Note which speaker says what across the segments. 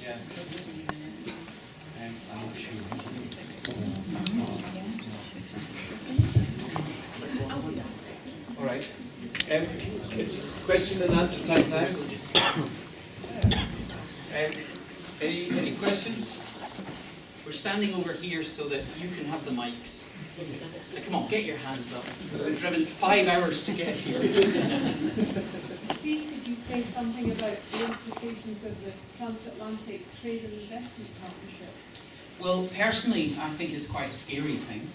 Speaker 1: Yeah. I'm not sure. All right. It's question and answer time now. Any questions?
Speaker 2: We're standing over here so that you can have the mics. Now, come on, get your hands up. We've driven 5 hours to get here.
Speaker 3: Please, could you say something about the implications of the transatlantic trade and investment partnership?
Speaker 2: Well, personally, I think it's quite a scary thing.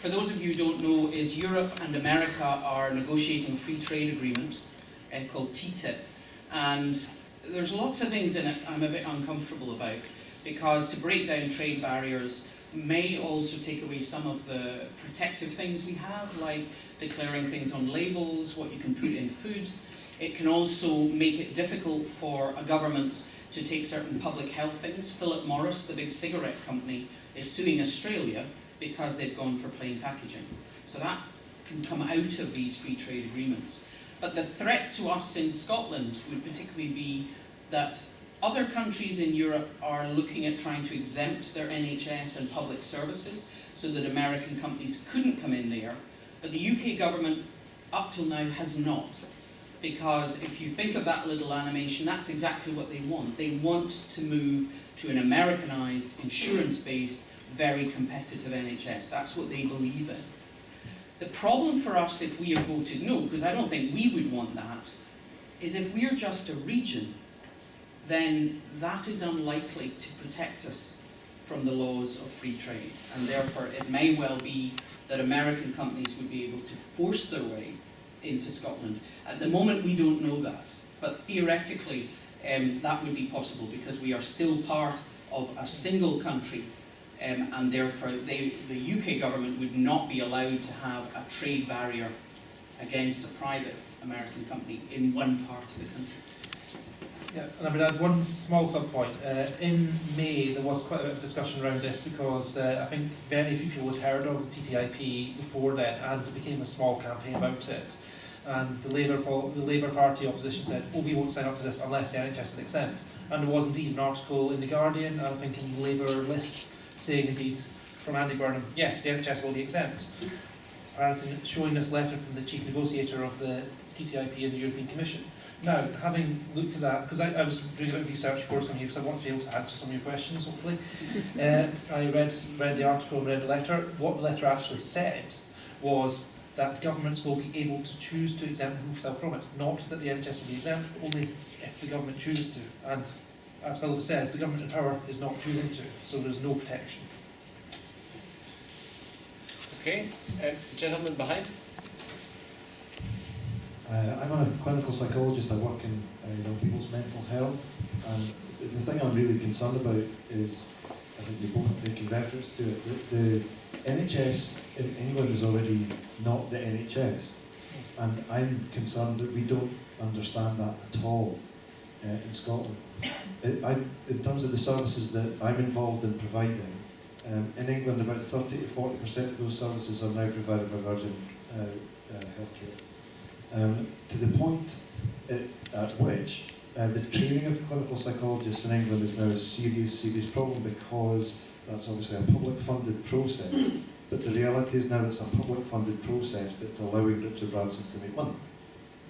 Speaker 2: For those of you who don't know, is Europe and America are negotiating a free trade agreement called TTIP. And there's lots of things in it I'm a bit uncomfortable about, because to break down trade barriers may also take away some of the protective things we have, like declaring things on labels, what you can put in food. It can also make it difficult for a government to take certain public health things. Philip Morris, the big cigarette company, is suing Australia because they've gone for plain packaging. So that can come out of these free trade agreements. But the threat to us in Scotland would particularly be that other countries in Europe are looking at trying to exempt their NHS and public services so that American companies couldn't come in there. But the UK government, up till now, has not. Because if you think of that little animation, that's exactly what they want. They want to move to an Americanised, insurance-based, very competitive NHS. That's what they believe in. The problem for us, if we have voted no, because I don't think we would want that, is if we're just a region, then that is unlikely to protect us from the laws of free trade. And therefore, it may well be that American companies would be able to force their way into Scotland. At the moment, we don't know that. But theoretically, that would be possible, because we are still part of a single country, and therefore the UK government would not be allowed to have a trade barrier against a private American company in one part of the country.
Speaker 4: Yeah, and I would add one small sub-point. In May, there was quite a bit of discussion around this, because I think very few people had heard of the TTIP before then, and it became a small campaign about it. And the Labour Party opposition said, oh, we won't sign up to this unless the NHS is exempt. And there was indeed an article in The Guardian, and I think in the Labour list, saying indeed from Andy Burnham, yes, the NHS will be exempt. And showing this letter from the chief negotiator of the TTIP in the European Commission. Now, having looked at that, because I was doing a bit of research before I was coming here, because I want to be able to answer some of your questions, hopefully. I read the article and read the letter. What the letter actually said was that governments will be able to choose to exempt themselves from it. Not that the NHS will be exempt, but only if the government chooses to. And as Phillipa says, the government in power is not choosing to, so there's no protection.
Speaker 1: Okay, gentleman behind.
Speaker 5: I'm a clinical psychologist. I work in young people's mental health, and the thing I'm really concerned about is, I think you're both making reference to it, the NHS in England is already not the NHS, and I'm concerned that we don't understand that at all in Scotland. In terms of the services that I'm involved in providing, in England about 30 to 40% of those services are now provided by Virgin Healthcare. To the point at which the training of clinical psychologists in England is now a serious problem, because that's obviously a public funded process, but the reality is now it's a public funded process that's allowing Richard Branson to make money.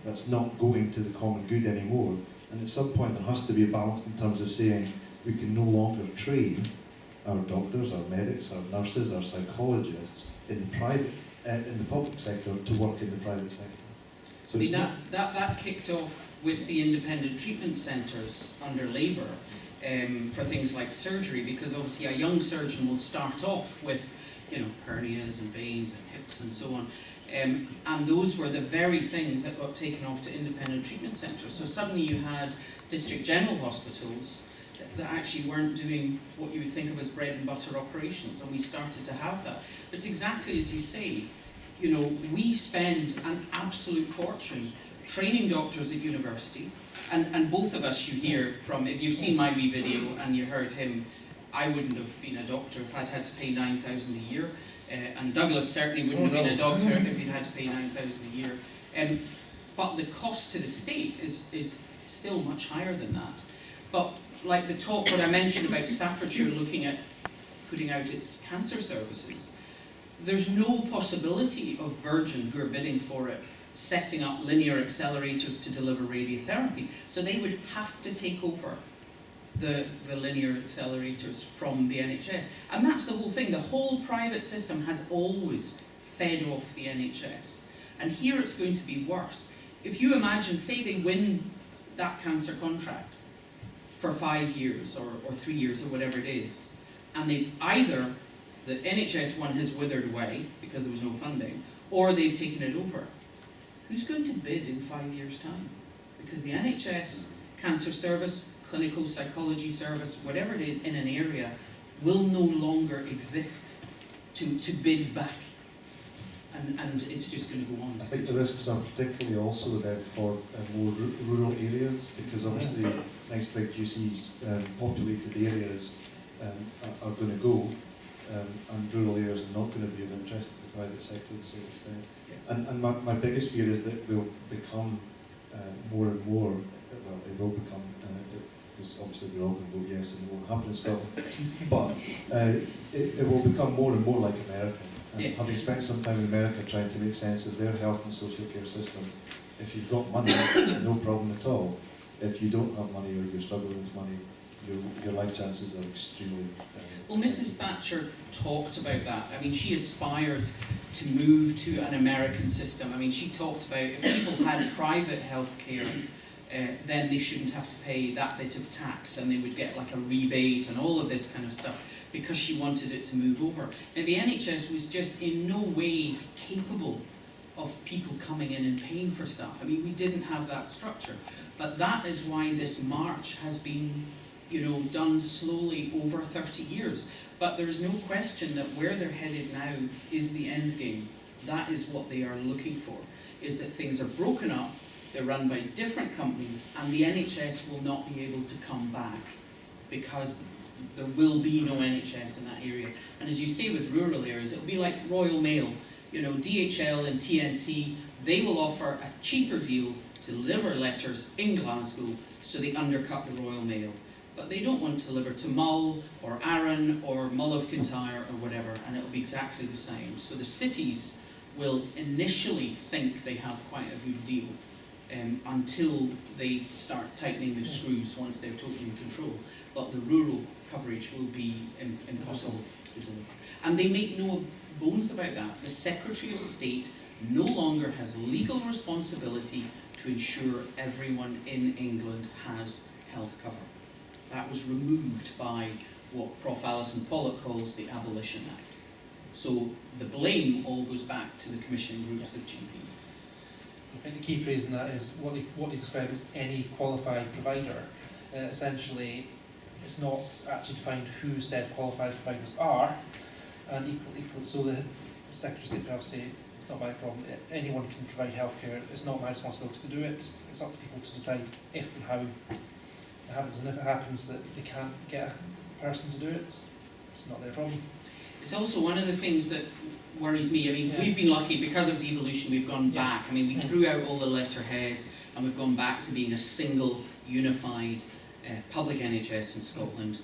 Speaker 5: That's not going to the common good anymore, and at some point there has to be a balance in terms of saying we can no longer train our doctors, our medics, our nurses, our psychologists in the public sector to work in the private sector. So
Speaker 2: I mean, that kicked off with the independent treatment centres under Labour for things like surgery, because obviously a young surgeon will start off with, hernias and veins and hips and so on, and those were the very things that got taken off to independent treatment centres. So suddenly you had district general hospitals that actually weren't doing what you would think of as bread and butter operations, and we started to have that. But it's exactly as you say. We spend an absolute fortune training doctors at university, and both of us, you hear from, if you've seen my wee video and you heard him, I wouldn't have been a doctor if I'd had to pay $9,000 a year, and Douglas certainly wouldn't have been a doctor if he'd had to pay $9,000 a year. But the cost to the state is still much higher than that. But like the talk what I mentioned about Staffordshire looking at putting out its cancer services, there's no possibility of Virgin, who are bidding for it, setting up linear accelerators to deliver radiotherapy. So they would have to take over the linear accelerators from the NHS. And that's the whole thing. The whole private system has always fed off the NHS. And here it's going to be worse. If you imagine, say they win that cancer contract for 5 years or 3 years or whatever it is, and they've either, the NHS one has withered away because there was no funding, or they've taken it over. Who's going to bid in 5 years' time? Because the NHS cancer service, clinical psychology service, whatever it is in an area, will no longer exist to bid back. And it's just going to go on.
Speaker 5: I think the risks are particularly also there for more rural areas, because obviously nice big juicy populated areas are going to go, and rural areas are not going to be of interest to the private sector to the same extent.
Speaker 2: Yeah.
Speaker 5: And my biggest fear is that we'll become more and more, well, it will become, because obviously we're all going to vote yes and it won't happen in Scotland, but it will become more and more like America. And
Speaker 2: yeah.
Speaker 5: having spent some time in America trying to make sense of their health and social care system, if you've got money, no problem at all. If you don't have money or you're struggling with money, your life chances are extremely...
Speaker 2: Well, Mrs. Thatcher talked about that. I mean, she aspired to move to an American system. I mean, she talked about if people had private health care, then they shouldn't have to pay that bit of tax, and they would get like a rebate and all of this kind of stuff, because she wanted it to move over. Now, the NHS was just in no way capable of people coming in and paying for stuff. I mean, we didn't have that structure. But that is why this march has been, done slowly over 30 years. But there is no question that where they're headed now is the end game. That is what they are looking for, is that things are broken up, they're run by different companies, and the NHS will not be able to come back, because there will be no NHS in that area. And as you say with rural areas, it'll be like Royal Mail. DHL and TNT, they will offer a cheaper deal to deliver letters in Glasgow, so they undercut the Royal Mail. But they don't want to deliver to Mull or Arran or Mull of Kintyre or whatever, and it'll be exactly the same. So the cities will initially think they have quite a good deal, until they start tightening the screws once they're totally in control. But the rural coverage will be impossible to deliver. And they make no bones about that. The Secretary of State no longer has legal responsibility to ensure everyone in England has health cover. That was removed by what Prof. Alison Pollock calls the Abolition Act. So the blame all goes back to the commissioning groups of GPs.
Speaker 4: I think the key phrase in that is what they describe as any qualified provider. Essentially, it's not actually defined who said qualified providers are, and equal. So the Secretary of State will say, it's not my problem, anyone can provide healthcare, it's not my responsibility to do it, it's up to people to decide if and how it happens, and if it happens that they can't get a person to do it, it's not their problem.
Speaker 2: It's also one of the things that worries me. I mean, we've been lucky because of devolution, we've gone back. I mean, we threw out all the letterheads and we've gone back to being a single, unified public NHS in Scotland.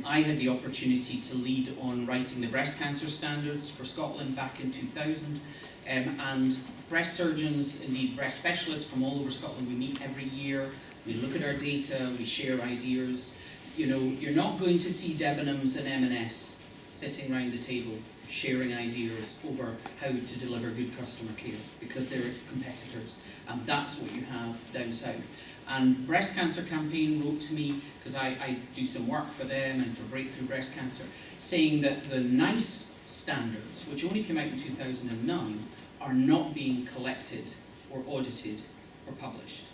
Speaker 2: I had the opportunity to lead on writing the breast cancer standards for Scotland back in 2000, and breast surgeons, indeed breast specialists from all over Scotland, we meet every year, we look at our data, we share ideas. You're not going to see Debenhams and M&S sitting around the table sharing ideas over how to deliver good customer care, because they're competitors, and that's what you have down south. And Breast Cancer Campaign wrote to me, because I do some work for them and for Breakthrough Breast Cancer, saying that the NICE standards, which only came out in 2009, are not being collected or audited or published,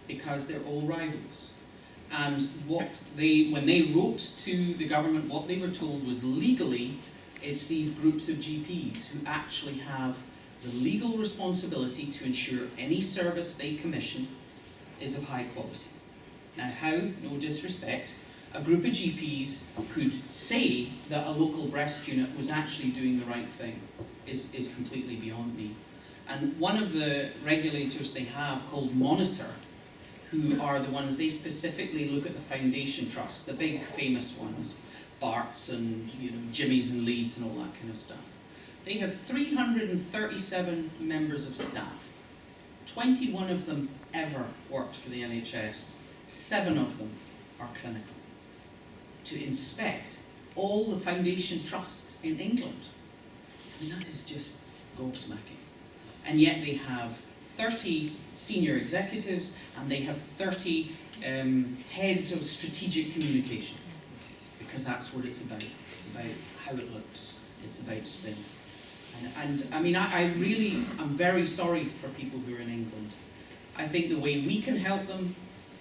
Speaker 2: because they're all rivals. And when they wrote to the government, what they were told was legally, it's these groups of GPs who actually have the legal responsibility to ensure any service they commission is of high quality. Now, how, no disrespect, a group of GPs could say that a local breast unit was actually doing the right thing is completely beyond me. And one of the regulators they have, called Monitor, who are the ones, they specifically look at the foundation trusts, the big famous ones, Barts and Jimmy's and Leeds and all that kind of stuff. They have 337 members of staff. 21 of them ever worked for the NHS. 7 of them are clinical. To inspect all the foundation trusts in England. I mean, that is just gobsmacking. And yet they have 30 senior executives and they have 30 heads of strategic communication. Because that's what it's about. It's about how it looks. It's about spin. And I mean, I'm very sorry for people who are in England. I think the way we can help them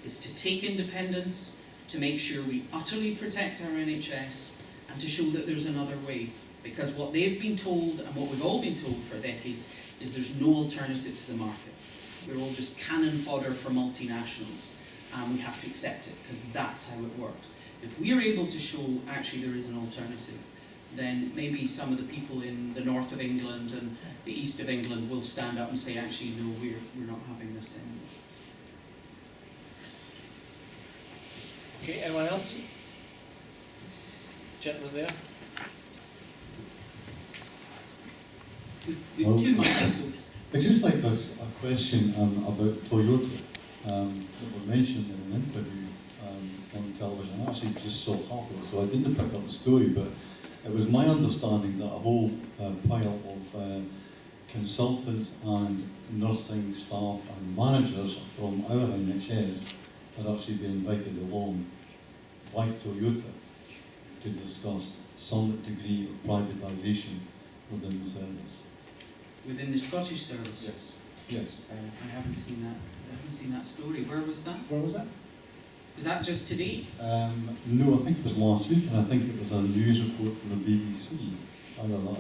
Speaker 2: is to take independence, to make sure we utterly protect our NHS, and to show that there's another way. Because what they've been told, and what we've all been told for decades, is there's no alternative to the market. We're all just cannon fodder for multinationals, and we have to accept it, because that's how it works. If we are able to show actually there is an alternative, then maybe some of the people in the north of England and the east of England will stand up and say, actually, no, we're not having this anymore.
Speaker 1: Okay, anyone else? Gentleman there.
Speaker 2: We've 2 minutes. So
Speaker 6: I'd just like a question about Toyota that was mentioned in an interview on television. I actually just saw half of it, so I didn't pick up the story, but it was my understanding that a whole pile of consultants and nursing staff and managers from our NHS had actually been invited along by Toyota to discuss some degree of privatisation within the service.
Speaker 2: within the Scottish service.
Speaker 6: Yes. Yes.
Speaker 2: I haven't seen that. I haven't seen that story. Where was that?
Speaker 4: Where was that?
Speaker 2: Was that just today?
Speaker 6: No, I think it was last week, and I think it was a news report from the BBC. I don't know,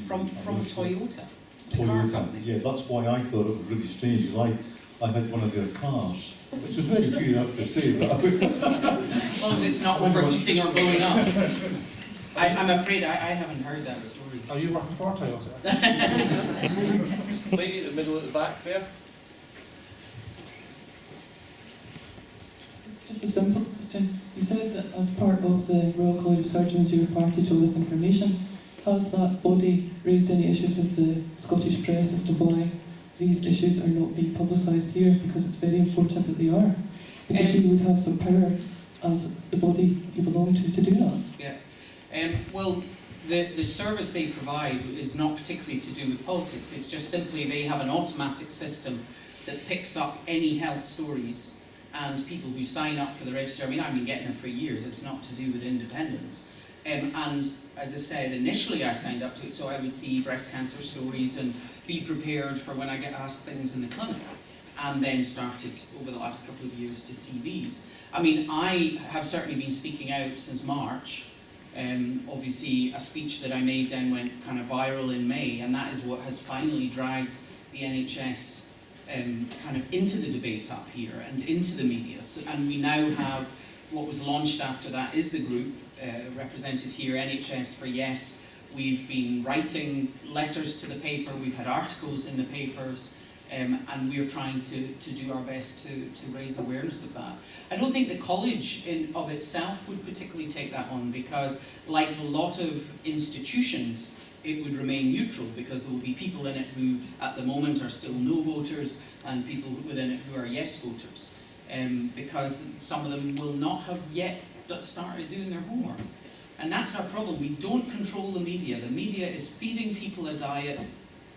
Speaker 2: From Toyota? The car
Speaker 6: Toyota.
Speaker 2: company?
Speaker 6: Yeah, that's why I thought it was really strange, because I had one of their cars, which was very good, I have to say. But
Speaker 2: As long as it's not overheating or blowing up. I'm afraid I haven't heard that story.
Speaker 4: Are you working for Toyota?
Speaker 1: Lady in the middle at the back there.
Speaker 7: It's just a simple question. You said that as part of the Royal College of Surgeons you were party to all this information. Has that body raised any issues with the Scottish press as to why these issues are not being publicised here? Because it's very important that they are. Because you would have some power as the body you belong to do that.
Speaker 2: Yeah. Well, the service they provide is not particularly to do with politics. It's just simply they have an automatic system that picks up any health stories and people who sign up for the register. I mean, I've been getting them for years. It's not to do with independence. And as I said, initially I signed up to it so I would see breast cancer stories and be prepared for when I get asked things in the clinic. And then started over the last couple of years to see these. I mean, I have certainly been speaking out since March. Obviously, a speech that I made then went kind of viral in May, and that is what has finally dragged the NHS kind of into the debate up here and into the media. So, and we now have what was launched after that is the group represented here, NHS for Yes. We've been writing letters to the paper, we've had articles in the papers, and we're trying to do our best to raise awareness of that. I don't think the college of itself would particularly take that on because, like a lot of institutions, it would remain neutral because there will be people in it who at the moment are still no voters and people within it who are yes voters. Because some of them will not have yet started doing their homework. And that's our problem. We don't control the media. The media is feeding people a diet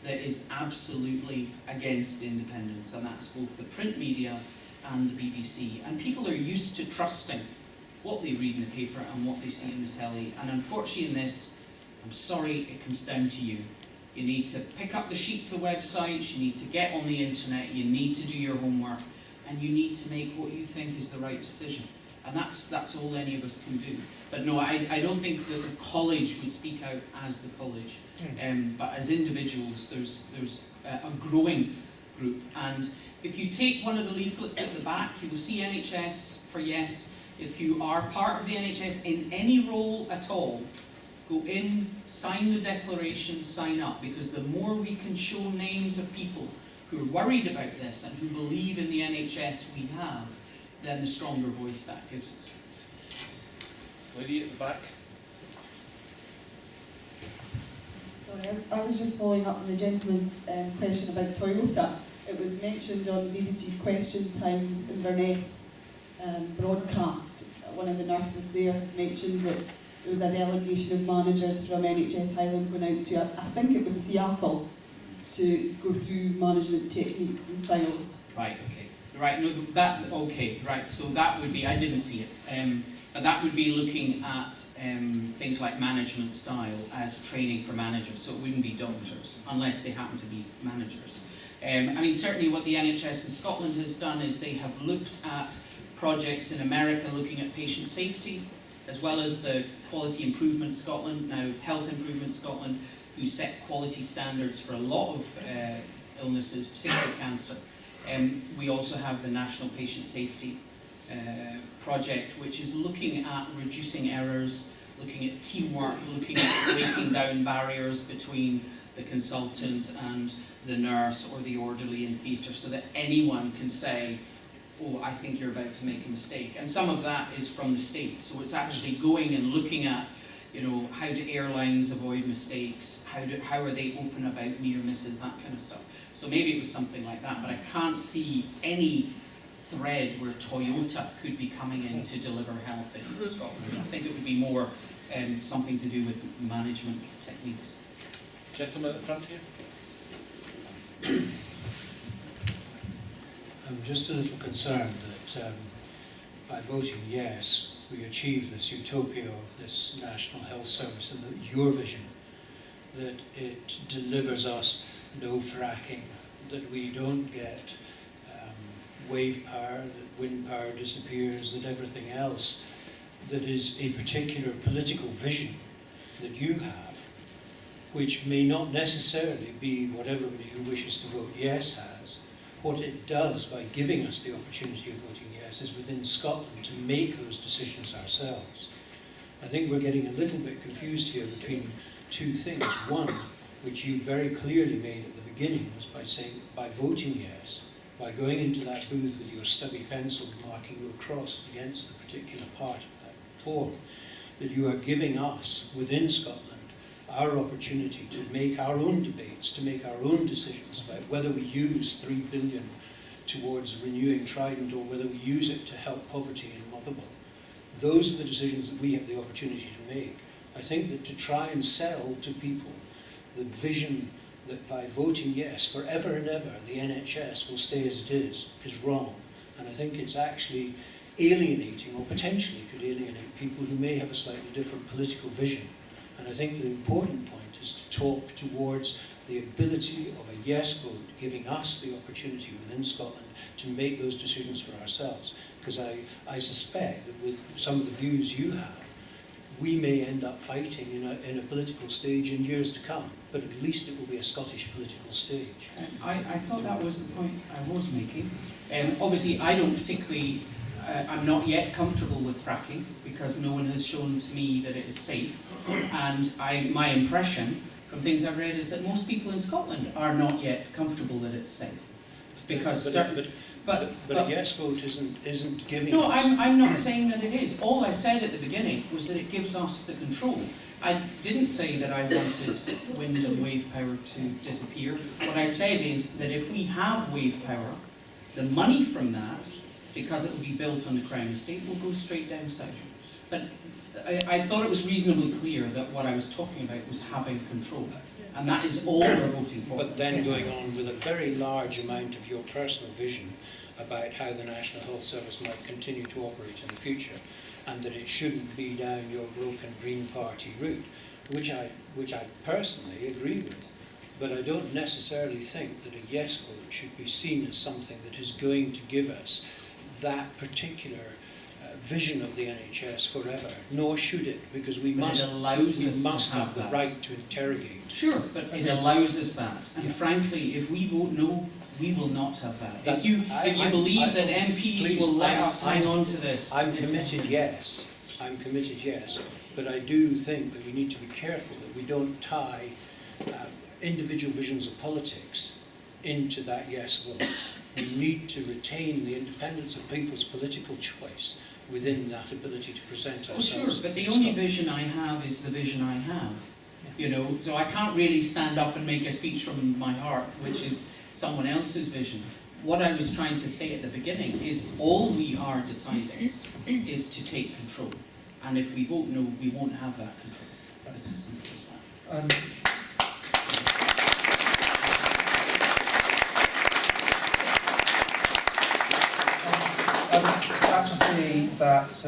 Speaker 2: that is absolutely against independence, and that's both the print media and the BBC. And people are used to trusting what they read in the paper and what they see in the telly. And unfortunately in this, I'm sorry, it comes down to you. You need to pick up the sheets of websites, you need to get on the internet, you need to do your homework, and you need to make what you think is the right decision. And that's all any of us can do. But no, I don't think that the college would speak out as the college. But as individuals, there's a growing group. And if you take one of the leaflets at the back, you will see NHS for Yes. If you are part of the NHS in any role at all, go in, sign the declaration, sign up. Because the more we can show names of people who are worried about this and who believe in the NHS we have, then the stronger voice that gives us.
Speaker 1: Lady at the back.
Speaker 8: Sorry, I was just following up on the gentleman's question about Toyota. It was mentioned on BBC Question Time's Inverness broadcast. One of the nurses there mentioned that there was a delegation of managers from NHS Highland going out to, I think it was Seattle, to go through management techniques and styles.
Speaker 2: Right, okay. Right, no, that, okay, right, so that would be, I didn't see it, but that would be looking at things like management style as training for managers, so it wouldn't be doctors, unless they happen to be managers. I mean, certainly what the NHS in Scotland has done is they have looked at projects in America looking at patient safety, as well as the Quality Improvement Scotland, now Health Improvement Scotland, who set quality standards for a lot of illnesses, particularly cancer. We also have the National Patient Safety Project, which is looking at reducing errors, looking at teamwork, looking at breaking down barriers between the consultant and the nurse or the orderly in theatre, so that anyone can say, oh, I think you're about to make a mistake. And some of that is from the States, so it's actually going and looking at, you know, how do airlines avoid mistakes, how are they open about near misses, that kind of stuff. So maybe it was something like that, but I can't see any thread where Toyota could be coming in to deliver health in Scotland. I think it would be more something to do with management techniques.
Speaker 1: Gentleman at the front here.
Speaker 9: I'm just a little concerned that by voting yes, we achieve this utopia of this National Health Service, and that your vision, that it delivers us no fracking, that we don't get wave power, that wind power disappears, that everything else that is a particular political vision that you have, which may not necessarily be what everybody who wishes to vote yes has. What it does by giving us the opportunity of voting yes is within Scotland to make those decisions ourselves. I think we're getting a little bit confused here between two things. One, which you very clearly made at the beginning, was by saying, by voting yes, by going into that booth with your stubby pencil marking your cross against the particular part of that form, that you are giving us, within Scotland, our opportunity to make our own debates, to make our own decisions about whether we use 3 billion towards renewing Trident or whether we use it to help poverty in Motherwell. Those are the decisions that we have the opportunity to make. I think that to try and sell to people the vision that by voting yes forever and ever the NHS will stay as it is wrong. And I think it's actually alienating, or potentially could alienate, people who may have a slightly different political vision. And I think the important point is to talk towards the ability of a yes vote giving us the opportunity within Scotland to make those decisions for ourselves. Because I suspect that with some of the views you have, we may end up fighting in a political stage in years to come, but at least it will be a Scottish political stage.
Speaker 2: I thought that was the point I was making. Obviously, I don't particularly, I'm not yet comfortable with fracking because no one has shown to me that it is safe. And my impression from things I've read is that most people in Scotland are not yet comfortable that it's safe. Because
Speaker 9: But a yes vote isn't giving
Speaker 2: no,
Speaker 9: us...
Speaker 2: I'm not saying that it is. All I said at the beginning was that it gives us the control. I didn't say that I wanted wind and wave power to disappear. What I said is that if we have wave power, the money from that, because it will be built on the Crown Estate, will go straight down south. But I thought it was reasonably clear that what I was talking about was having control. And that is all we're voting for.
Speaker 9: But then going on with a very large amount of your personal vision about how the National Health Service might continue to operate in the future, and that it shouldn't be down your broken Green Party route, which I personally agree with. But I don't necessarily think that a yes vote should be seen as something that is going to give us that particular vision of the NHS forever, nor should it, because we must have the right to interrogate.
Speaker 2: Sure, but it allows us that. And frankly, if we vote no, we will not have that. If you believe that MPs will let us hang on to this...
Speaker 9: I'm committed, yes. I'm committed, yes. But I do think that we need to be careful that we don't tie individual visions of politics into that yes vote. we need to retain the independence of people's political choice within that ability to present
Speaker 2: Well,
Speaker 9: ourselves.
Speaker 2: sure, but the only vision I have is the vision I have. You know, so I can't really stand up and make a speech from my heart, which is someone else's vision. What I was trying to say at the beginning is all we are deciding is to take control. And if we vote no, we won't have that control. It's as simple as that.
Speaker 4: And I would actually say that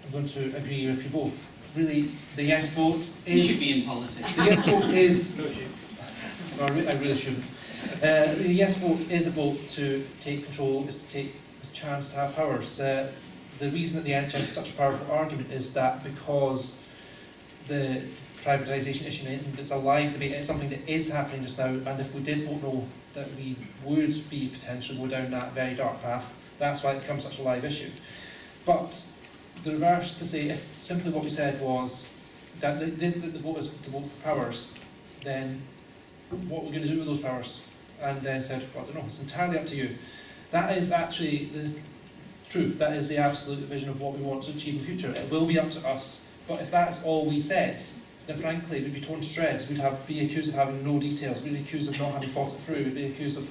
Speaker 4: I'm going to agree with you both. Really, the yes vote
Speaker 2: You should
Speaker 4: is...
Speaker 2: be in politics.
Speaker 4: The yes vote is... No, I really shouldn't. The yes vote is a vote to take control, is to take the chance to have powers. The reason that the NHS is such a powerful argument is that because the privatisation issue in England is a live debate, it's something that is happening just now, and if we did vote no, that we would be potentially go down that very dark path. That's why it becomes such a live issue. But the reverse to say, if simply what we said was that the vote is to vote for powers, then what we're going to do with those powers, and then said, well, I don't know, it's entirely up to you. That is actually the truth. That is the absolute vision of what we want to achieve in the future. It will be up to us. But if that's all we said, then frankly we'd be torn to shreds. We'd be accused of having no details. We'd be accused of not having thought it through. We'd be accused of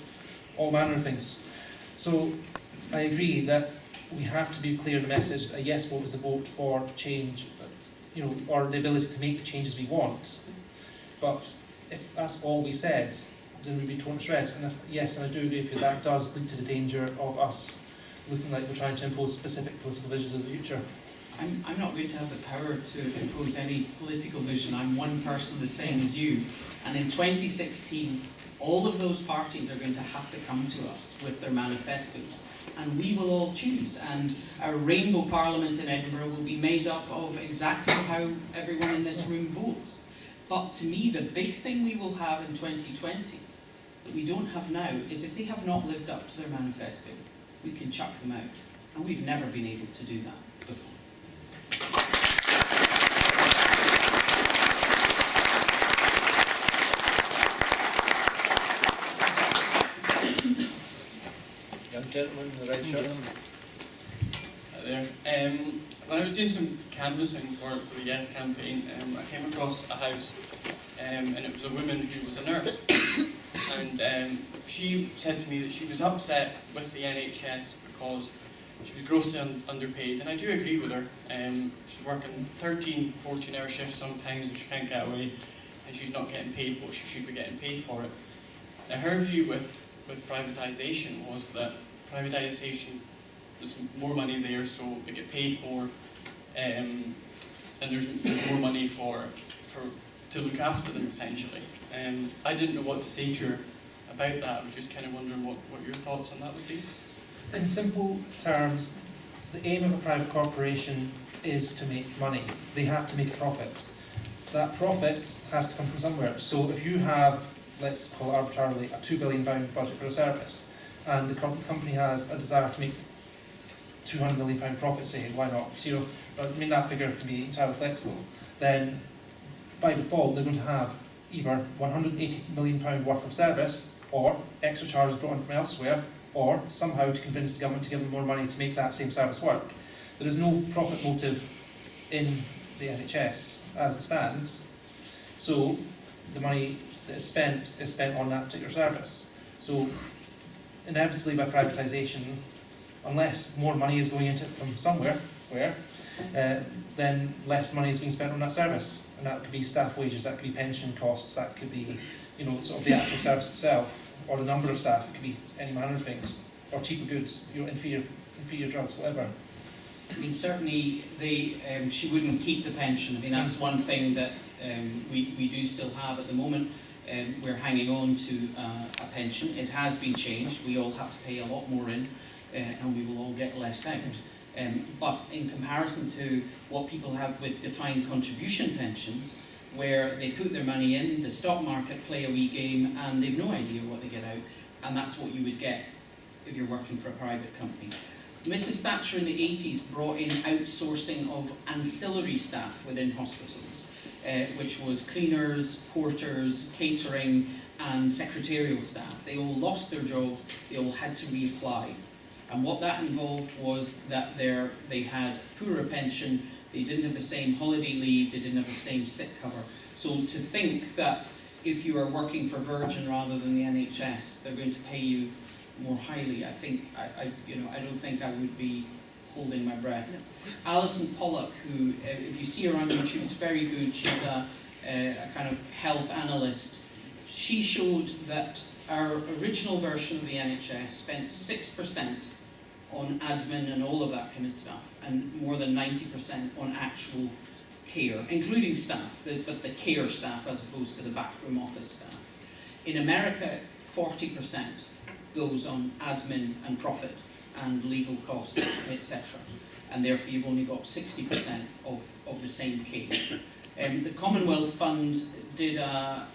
Speaker 4: all manner of things. So I agree that we have to be clear in the message. A yes vote is a vote for change, you know, or the ability to make the changes we want. But if that's all we said, then we'd be torn to shreds. And yes, and I do agree with you, that does lead to the danger of us looking like we're trying to impose specific political visions of the future.
Speaker 2: I'm not going to have the power to impose any political vision. I'm one person the same as you. And in 2016, all of those parties are going to have to come to us with their manifestos. And we will all choose. And our Rainbow Parliament in Edinburgh will be made up of exactly how everyone in this room votes. But to me, the big thing we will have in 2020 that we don't have now is if they have not lived up to their manifesto, we can chuck them out. And we've never been able to do that before.
Speaker 1: Young gentleman in the red shirt.
Speaker 10: Hi there. When I was doing some canvassing for the Yes campaign, I came across a house, and it was a woman who was a nurse. And she said to me that she was upset with the NHS because she was grossly underpaid, and I do agree with her. She's working 13, 14-hour shifts sometimes if she can't get away, and she's not getting paid what she should be getting paid for it. Now, her view with privatisation was that privatisation, there's more money there, so they get paid more, and there's more money to look after them, essentially. I didn't know what to say to her about that. I was just kind of wondering what your thoughts on that would be.
Speaker 4: In simple terms, the aim of a private corporation is to make money. They have to make a profit. That profit has to come from somewhere. So if you have, let's call it arbitrarily, a £2 billion budget for a service, and the company has a desire to make £200 million profit, say, why not? Zero. But I mean, that figure can be entirely flexible. Then, by default, they're going to have either £180 million worth of service, or extra charges brought in from elsewhere, or somehow to convince the government to give them more money to make that same service work. There is no profit motive in the NHS as it stands, so the money that is spent on that particular service. So inevitably by privatisation, unless more money is going into it from somewhere, then less money is being spent on that service, and that could be staff wages, that could be pension costs, that could be, you know, sort of the actual service itself, or the number of staff. It could be any manner of things, or cheaper goods, you know, inferior drugs, whatever.
Speaker 2: I mean, certainly she wouldn't keep the pension. I mean, that's one thing that we do still have at the moment. We're hanging on to a pension. It has been changed. We all have to pay a lot more in, and we will all get less out. But in comparison to what people have with defined contribution pensions, where they put their money in, the stock market play a wee game, and they've no idea what they get out, and that's what you would get if you're working for a private company. Mrs. Thatcher in the 80s brought in outsourcing of ancillary staff within hospitals, which was cleaners, porters, catering, and secretarial staff. They all lost their jobs, they all had to reapply. And what that involved was that they had poorer pension, they didn't have the same holiday leave, they didn't have the same sick cover. So to think that if you are working for Virgin rather than the NHS, they're going to pay you more highly, I don't think I would be holding my breath. No. Alison Pollock, who, if you see her on YouTube, is very good. She's a kind of health analyst. She showed that our original version of the NHS spent 6% on admin and all of that kind of stuff, and more than 90% on actual care, including staff, but the care staff as opposed to the backroom office staff. In America, 40% goes on admin and profit and legal costs, etc. And therefore you've only got 60% of the same care. The Commonwealth Fund did a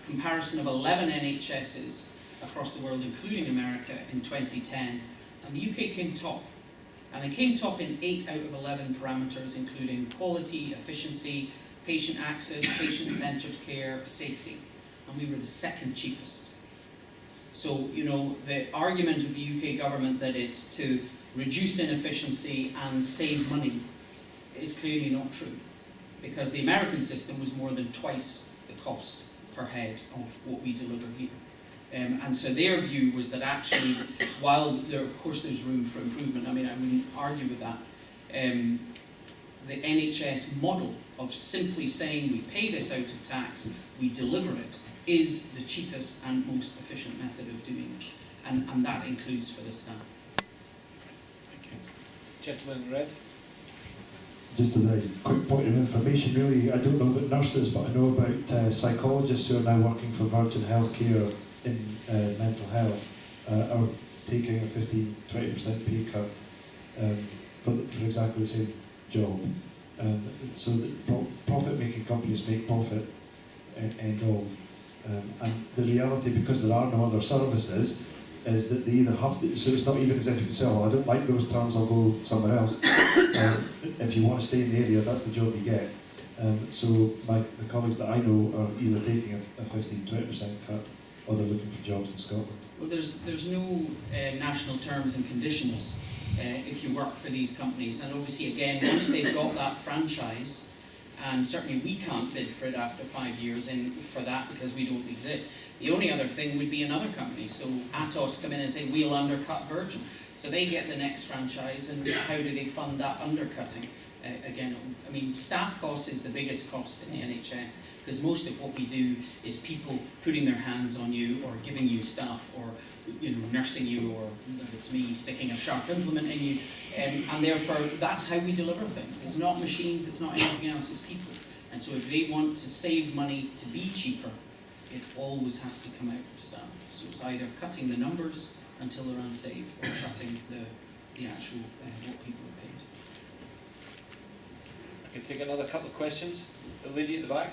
Speaker 2: comparison of 11 NHSs across the world, including America, in 2010, and the UK came top. And they came top in 8 out of 11 parameters, including quality, efficiency, patient access, patient-centred care, safety. And we were the second cheapest. So, you know, the argument of the UK government that it's to reduce inefficiency and save money is clearly not true, because the American system was more than twice the cost per head of what we deliver here. And so their view was that actually, while of course there's room for improvement, I mean, I wouldn't argue with that, the NHS model of simply saying we pay this out of tax, we deliver it, is the cheapest and most efficient method of doing it. And that includes for the staff.
Speaker 1: Thank you. Gentleman in red.
Speaker 5: Just a very quick point of information, really. I don't know about nurses, but I know about psychologists who are now working for Virgin Healthcare in mental health, are taking a 15-20% pay cut for exactly the same job. So that profit-making companies make profit, end of. And the reality, because there are no other services, is that they either have to, so it's not even as if you say, oh, I don't like those terms, I'll go somewhere else. If you want to stay in the area, that's the job you get. So the colleagues that I know are either taking a 15-20% cut, or they're looking for jobs in Scotland.
Speaker 2: Well, there's no national terms and conditions if you work for these companies. And obviously, again, once they've got that franchise, and certainly we can't bid for it after 5 years for that because we don't exist. The only other thing would be another company. So Atos come in and say, we'll undercut Virgin. So they get the next franchise, and how do they fund that undercutting? Again, I mean, staff cost is the biggest cost in the NHS, because most of what we do is people putting their hands on you or giving you stuff, or nursing you, or if it's me sticking a sharp implement in you, and therefore that's how we deliver things. It's not machines, it's not anything else, it's people. And so if they want to save money to be cheaper, it always has to come out of staff. So it's either cutting the numbers until they're unsafe, or cutting the actual what people are paid.
Speaker 1: I can take another couple of questions. The lady at the back.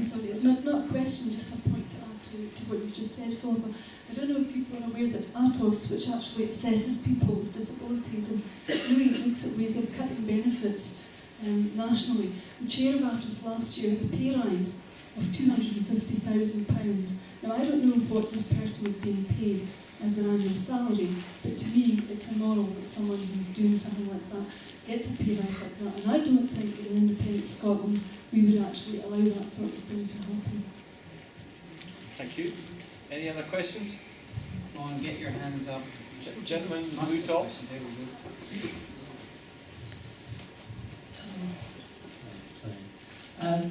Speaker 11: Sorry, it's not a question, just a point to add to what you just said, Phillipa. I don't know if people are aware that Atos, which actually assesses people with disabilities and really looks at ways of cutting benefits nationally, the chair of Atos last year had a pay rise of £250,000. Now, I don't know what this person was being paid as their annual salary, but to me it's immoral that someone who's doing something like that gets a pay rise like that, and I don't think in independent Scotland we would actually allow that sort of thing to happen.
Speaker 1: Thank you. Any other questions?
Speaker 2: Come on, get your hands up.
Speaker 1: Gentlemen, blue top.
Speaker 2: There we go.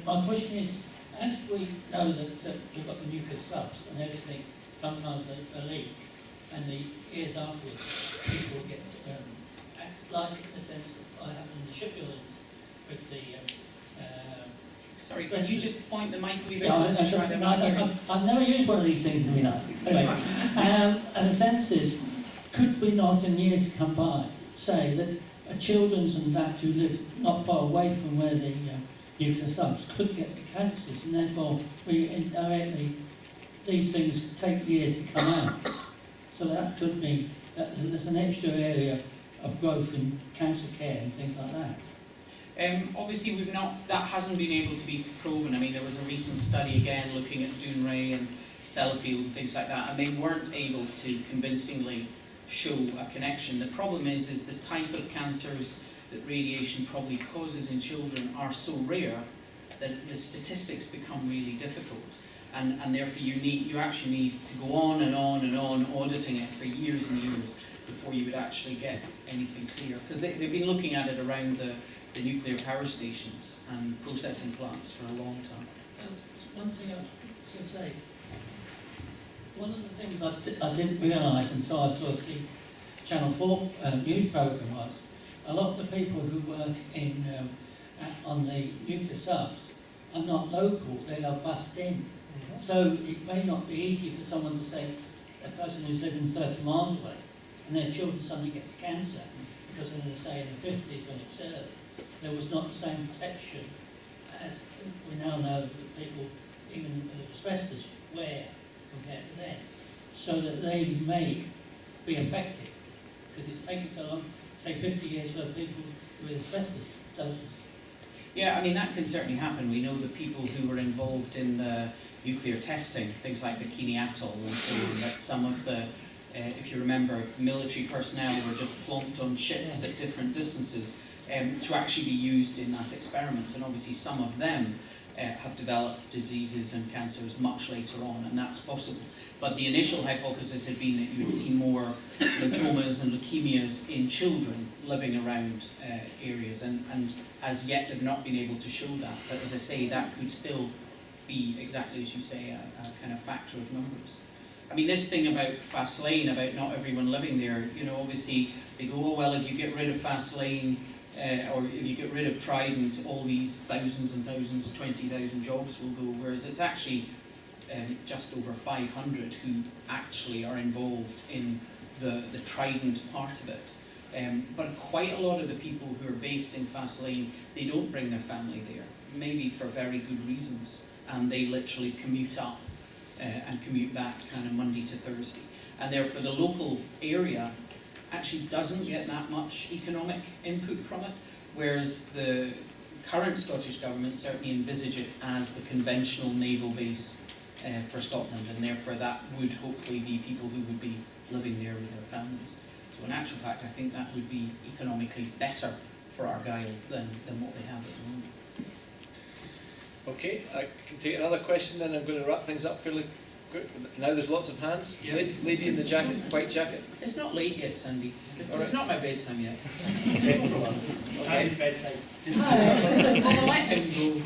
Speaker 12: My question is, as we know that we've got the nuclear subs and everything, sometimes they leak, and the years afterwards, people get like in the sense that I happened in the shipbuilding with the.
Speaker 2: Sorry, can you just point the mic a wee bit
Speaker 12: Yeah,
Speaker 2: closer to try them out here?
Speaker 12: I've never used one of these things in my life. Anyway, and the sense is, could we not in years to come by say that children's and that who live not far away from where the nuclear subs could get the cancers, and therefore we indirectly, these things take years to come out. So that could mean that there's an extra area of growth in cancer care and things like that.
Speaker 2: Obviously, that hasn't been able to be proven. I mean, there was a recent study again looking at Moray and Sellafield and things like that, and they weren't able to convincingly show a connection. The problem is the type of cancers that radiation probably causes in children are so rare that the statistics become really difficult. And therefore you actually need to go on and on and on auditing it for years and years before you would actually get anything clear. Because they've been looking at it around the nuclear power stations and processing plants for a long time.
Speaker 12: One thing I was going to say, one of the things I didn't realise until I saw the Channel 4 news programme was, a lot of the people who work on the nuclear subs are not local, they are bussed in. So it may not be easy for someone to say, a person who's living 30 miles away, and their children suddenly gets cancer, because in the, say, in the 50s when it served, there was not the same protection as we now know that people, even asbestos, wear compared to them, so that they may be affected, because it's taken so long, say 50 years for people with asbestos doses.
Speaker 2: Yeah, I mean, that can certainly happen. We know that people who were involved in the nuclear testing, things like Bikini Atoll and so on, that some of the, if you remember, military personnel were just plonked on ships at different distances to actually be used in that experiment. And obviously some of them have developed diseases and cancers much later on, and that's possible. But the initial hypothesis had been that you would see more lymphomas and leukemias in children living around areas, and as yet they've not been able to show that. But as I say, that could still be exactly as you say, a kind of factor of numbers. I mean, this thing about fast lane, about not everyone living there, you know, obviously they go, oh well, if you get rid of fast lane, or if you get rid of Trident, all these thousands and thousands, 20,000 jobs will go, whereas it's actually just over 500 who actually are involved in the Trident part of it. But quite a lot of the people who are based in fast lane, they don't bring their family there, maybe for very good reasons, and they literally commute up and commute back kind of Monday to Thursday. And therefore the local area actually doesn't get that much economic input from it, whereas the current Scottish Government certainly envisage it as the conventional naval base for Scotland, and therefore that would hopefully be people who would be living there with their families. So in actual fact, I think that would be economically better for Argyll than what they have at the moment.
Speaker 1: Okay, I can take another question, then I'm going to wrap things up fairly quick. Now there's lots of hands.
Speaker 2: Yeah.
Speaker 1: Lady in the jacket, white jacket.
Speaker 2: It's not late yet, Sandy. It's
Speaker 1: All right.
Speaker 2: not my bedtime yet.
Speaker 1: Okay.
Speaker 2: Well, let him go.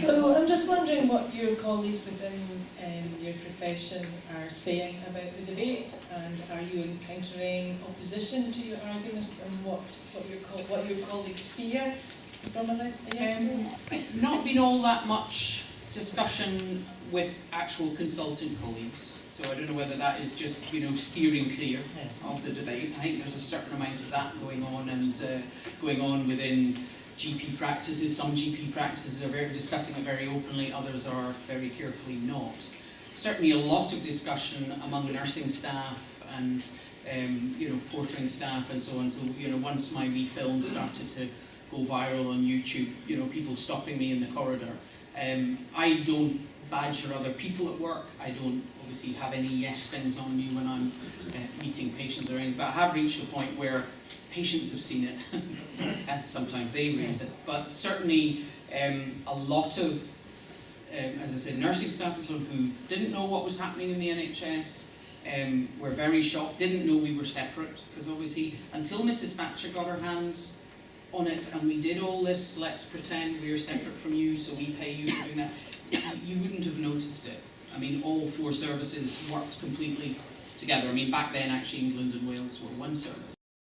Speaker 13: So I'm just wondering what your colleagues within your profession are saying about the debate, and are you encountering opposition to your arguments, and what your colleagues fear from a yes vote?
Speaker 2: Not been all that much discussion with actual consultant colleagues, so I don't know whether that is just, you know, steering clear of the debate. I think there's a certain amount of that going on, and going on within GP practices. Some GP practices are discussing it very openly, others are very carefully not. Certainly a lot of discussion among nursing staff and you know, portering staff and so on. So, you know, once my wee film started to go viral on YouTube, you know, people stopping me in the corridor. I don't badger other people at work. I don't obviously have any yes things on me when I'm meeting patients or anything, but I have reached a point where patients have seen it and sometimes they raise it. But certainly a lot of, as I said, nursing staff and so on who didn't know what was happening in the NHS, were very shocked, didn't know we were separate, because obviously until Mrs. Thatcher got her hands on it and we did all this, let's pretend we are separate from you so we pay you for doing that, you wouldn't have noticed it. I mean, all four services worked completely together. I mean, back then actually England and Wales were one service.